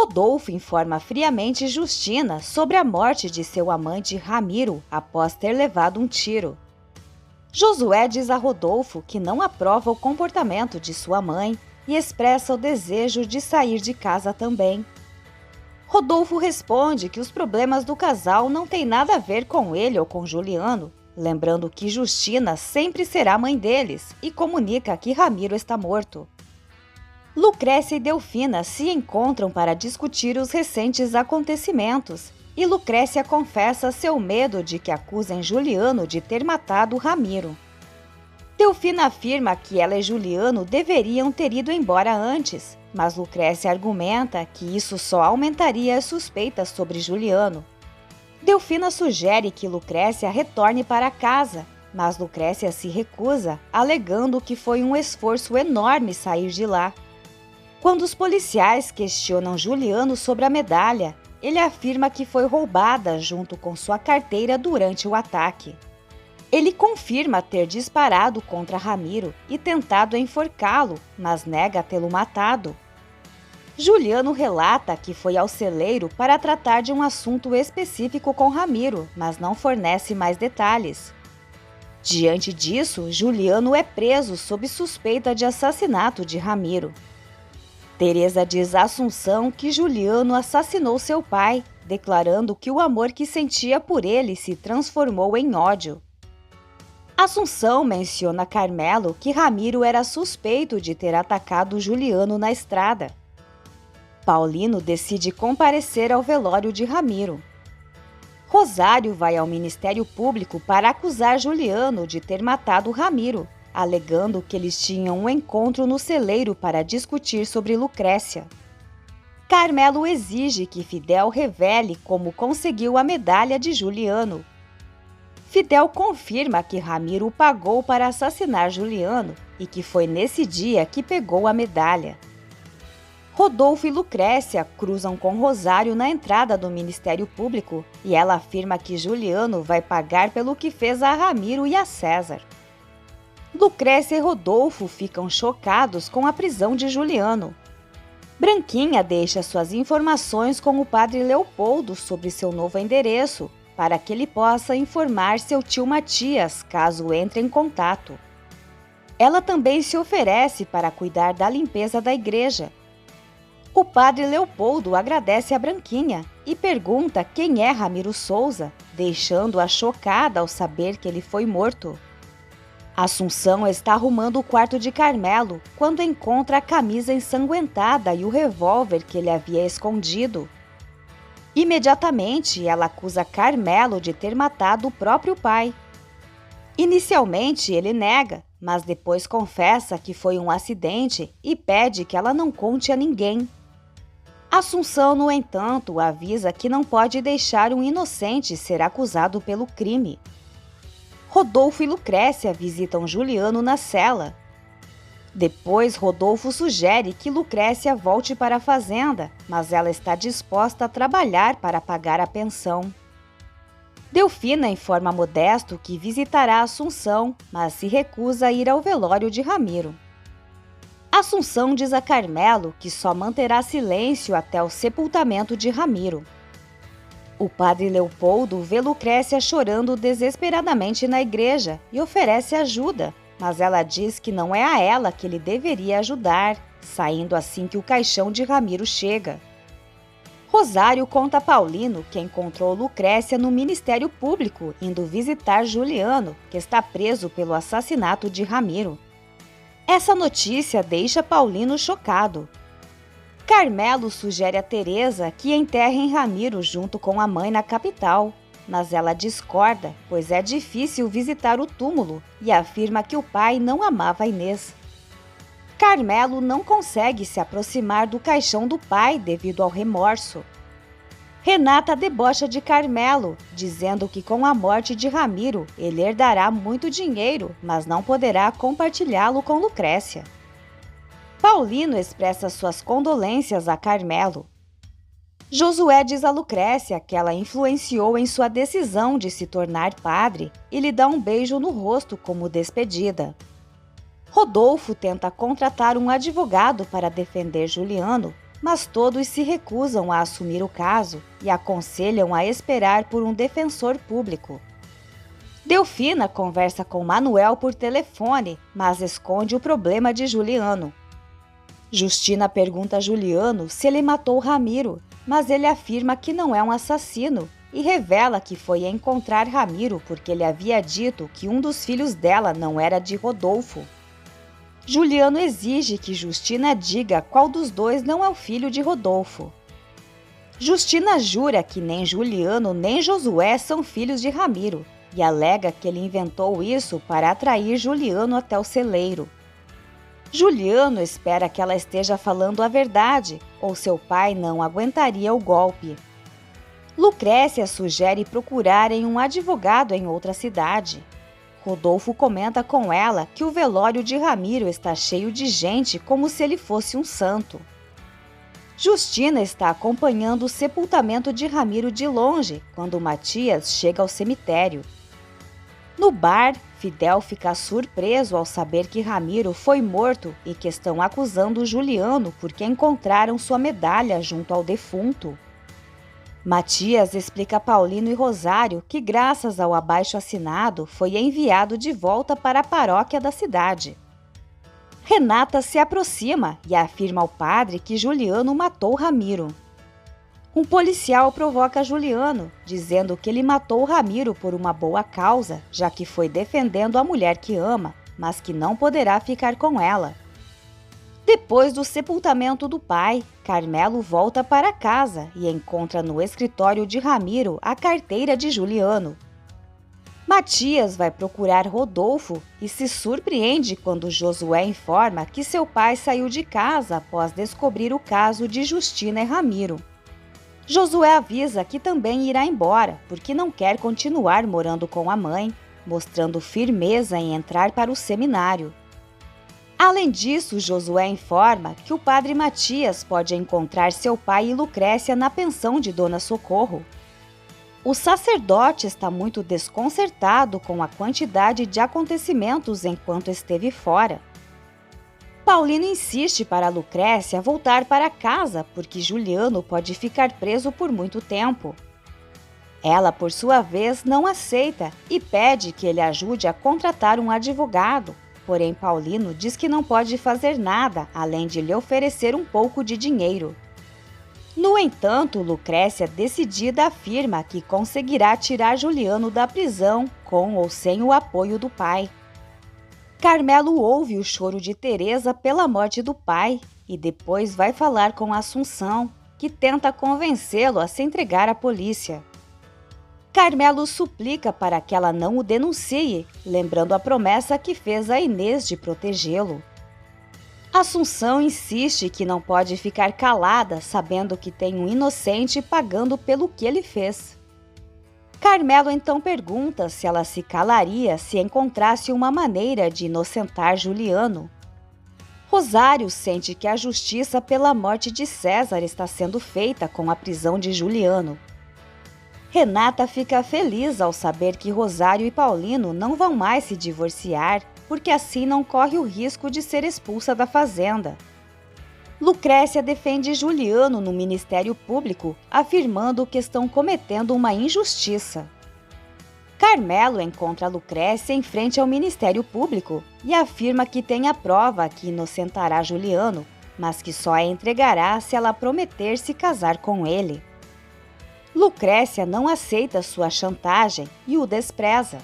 Rodolfo informa friamente Justina sobre a morte de seu amante Ramiro após ter levado um tiro. Josué diz a Rodolfo que não aprova o comportamento de sua mãe e expressa o desejo de sair de casa também. Rodolfo responde que os problemas do casal não têm nada a ver com ele ou com Juliano, lembrando que Justina sempre será mãe deles e comunica que Ramiro está morto. Lucrécia e Delfina se encontram para discutir os recentes acontecimentos e Lucrécia confessa seu medo de que acusem Juliano de ter matado Ramiro. Delfina afirma que ela e Juliano deveriam ter ido embora antes, mas Lucrécia argumenta que isso só aumentaria as suspeitas sobre Juliano. Delfina sugere que Lucrécia retorne para casa, mas Lucrécia se recusa, alegando que foi um esforço enorme sair de lá. Quando os policiais questionam Juliano sobre a medalha, ele afirma que foi roubada junto com sua carteira durante o ataque. Ele confirma ter disparado contra Ramiro e tentado enforcá-lo, mas nega tê-lo matado. Juliano relata que foi ao celeiro para tratar de um assunto específico com Ramiro, mas não fornece mais detalhes. Diante disso, Juliano é preso sob suspeita de assassinato de Ramiro. Teresa diz a Assunção que Juliano assassinou seu pai, declarando que o amor que sentia por ele se transformou em ódio. Assunção menciona a Carmelo que Ramiro era suspeito de ter atacado Juliano na estrada. Paulino decide comparecer ao velório de Ramiro. Rosário vai ao Ministério Público para acusar Juliano de ter matado Ramiro, alegando que eles tinham um encontro no celeiro para discutir sobre Lucrécia. Carmelo exige que Fidel revele como conseguiu a medalha de Juliano. Fidel confirma que Ramiro o pagou para assassinar Juliano e que foi nesse dia que pegou a medalha. Rodolfo e Lucrécia cruzam com Rosário na entrada do Ministério Público e ela afirma que Juliano vai pagar pelo que fez a Ramiro e a César. Lucrécia e Rodolfo ficam chocados com a prisão de Juliano. Branquinha deixa suas informações com o padre Leopoldo sobre seu novo endereço, para que ele possa informar seu tio Matias caso entre em contato. Ela também se oferece para cuidar da limpeza da igreja. O padre Leopoldo agradece a Branquinha e pergunta quem é Ramiro Souza, deixando-a chocada ao saber que ele foi morto. Assunção está arrumando o quarto de Carmelo quando encontra a camisa ensanguentada e o revólver que ele havia escondido. Imediatamente, ela acusa Carmelo de ter matado o próprio pai. Inicialmente, ele nega, mas depois confessa que foi um acidente e pede que ela não conte a ninguém. Assunção, no entanto, avisa que não pode deixar um inocente ser acusado pelo crime. Rodolfo e Lucrécia visitam Juliano na cela. Depois, Rodolfo sugere que Lucrécia volte para a fazenda, mas ela está disposta a trabalhar para pagar a pensão. Delfina informa Modesto que visitará Assunção, mas se recusa a ir ao velório de Ramiro. Assunção diz a Carmelo que só manterá silêncio até o sepultamento de Ramiro. O padre Leopoldo vê Lucrécia chorando desesperadamente na igreja e oferece ajuda, mas ela diz que não é a ela que ele deveria ajudar, saindo assim que o caixão de Ramiro chega. Rosário conta a Paulino que encontrou Lucrécia no Ministério Público indo visitar Juliano, que está preso pelo assassinato de Ramiro. Essa notícia deixa Paulino chocado. Carmelo sugere a Teresa que enterrem Ramiro junto com a mãe na capital, mas ela discorda, pois é difícil visitar o túmulo e afirma que o pai não amava Inês. Carmelo não consegue se aproximar do caixão do pai devido ao remorso. Renata debocha de Carmelo, dizendo que com a morte de Ramiro ele herdará muito dinheiro, mas não poderá compartilhá-lo com Lucrécia. Paulino expressa suas condolências a Carmelo. Josué diz a Lucrécia que ela influenciou em sua decisão de se tornar padre e lhe dá um beijo no rosto como despedida. Rodolfo tenta contratar um advogado para defender Juliano, mas todos se recusam a assumir o caso e aconselham a esperar por um defensor público. Delfina conversa com Manuel por telefone, mas esconde o problema de Juliano. Justina pergunta a Juliano se ele matou Ramiro, mas ele afirma que não é um assassino e revela que foi encontrar Ramiro porque ele havia dito que um dos filhos dela não era de Rodolfo. Juliano exige que Justina diga qual dos dois não é o filho de Rodolfo. Justina jura que nem Juliano nem Josué são filhos de Ramiro e alega que ele inventou isso para atrair Juliano até o celeiro. Juliano espera que ela esteja falando a verdade, ou seu pai não aguentaria o golpe. Lucrécia sugere procurarem um advogado em outra cidade. Rodolfo comenta com ela que o velório de Ramiro está cheio de gente como se ele fosse um santo. Justina está acompanhando o sepultamento de Ramiro de longe quando Matias chega ao cemitério. No bar, Fidel fica surpreso ao saber que Ramiro foi morto e que estão acusando Juliano porque encontraram sua medalha junto ao defunto. Matias explica a Paulino e Rosário que, graças ao abaixo-assinado, foi enviado de volta para a paróquia da cidade. Renata se aproxima e afirma ao padre que Juliano matou Ramiro. Um policial provoca Juliano, dizendo que ele matou Ramiro por uma boa causa, já que foi defendendo a mulher que ama, mas que não poderá ficar com ela. Depois do sepultamento do pai, Carmelo volta para casa e encontra no escritório de Ramiro a carteira de Juliano. Matias vai procurar Rodolfo e se surpreende quando Josué informa que seu pai saiu de casa após descobrir o caso de Justina e Ramiro. Josué avisa que também irá embora porque não quer continuar morando com a mãe, mostrando firmeza em entrar para o seminário. Além disso, Josué informa que o padre Matias pode encontrar seu pai e Lucrécia na pensão de Dona Socorro. O sacerdote está muito desconcertado com a quantidade de acontecimentos enquanto esteve fora. Paulino insiste para Lucrécia voltar para casa porque Juliano pode ficar preso por muito tempo. Ela, por sua vez, não aceita e pede que ele ajude a contratar um advogado. Porém, Paulino diz que não pode fazer nada, além de lhe oferecer um pouco de dinheiro. No entanto, Lucrécia, decidida, afirma que conseguirá tirar Juliano da prisão, com ou sem o apoio do pai. Carmelo ouve o choro de Teresa pela morte do pai e depois vai falar com Assunção, que tenta convencê-lo a se entregar à polícia. Carmelo suplica para que ela não o denuncie, lembrando a promessa que fez a Inês de protegê-lo. Assunção insiste que não pode ficar calada, sabendo que tem um inocente pagando pelo que ele fez. Carmelo então pergunta se ela se calaria se encontrasse uma maneira de inocentar Juliano. Rosário sente que a justiça pela morte de César está sendo feita com a prisão de Juliano. Renata fica feliz ao saber que Rosário e Paulino não vão mais se divorciar, porque assim não corre o risco de ser expulsa da fazenda. Lucrécia defende Juliano no Ministério Público, afirmando que estão cometendo uma injustiça. Carmelo encontra Lucrécia em frente ao Ministério Público e afirma que tem a prova que inocentará Juliano, mas que só a entregará se ela prometer se casar com ele. Lucrécia não aceita sua chantagem e o despreza.